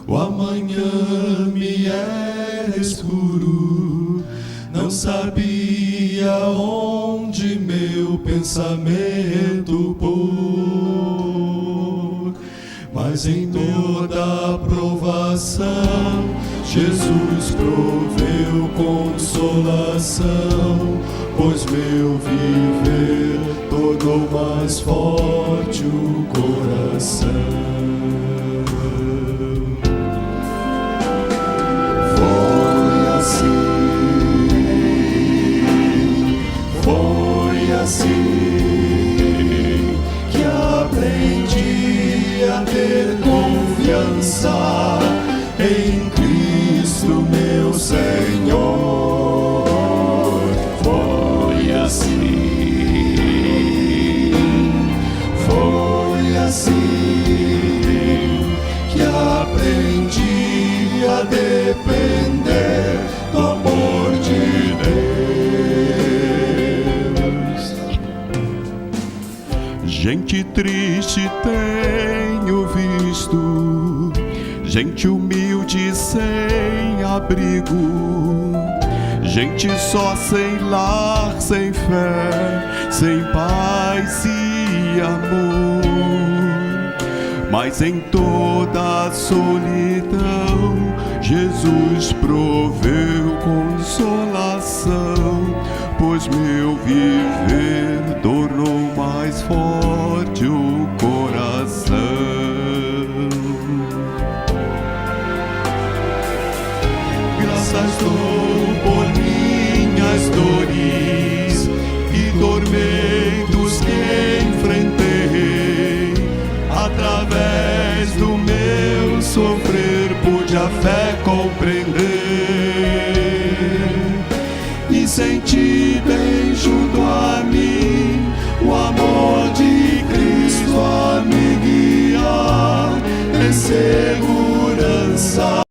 o amanhã me era escuro, não sabia onde meu pensamento pôr, mas em toda provação Jesus proveu consolação, pois meu viver tornou mais forte o coração. Foi assim que aprendi a ter confiança em Cristo meu Senhor. Foi assim que aprendi a depender do amor de Deus. Gente triste tenho visto, gente humilde sem abrigo, gente só sem lar, sem fé, sem paz e amor. Mas em toda a solidão Jesus proveu consolação, pois meu viver tornou mais forte o coração. Graças dou por minhas dores e tormentos que enfrentei. Através do meu sofrer pude a fé compreender e sentir bem junto a mim o amor de Cristo a me guiar em segurança.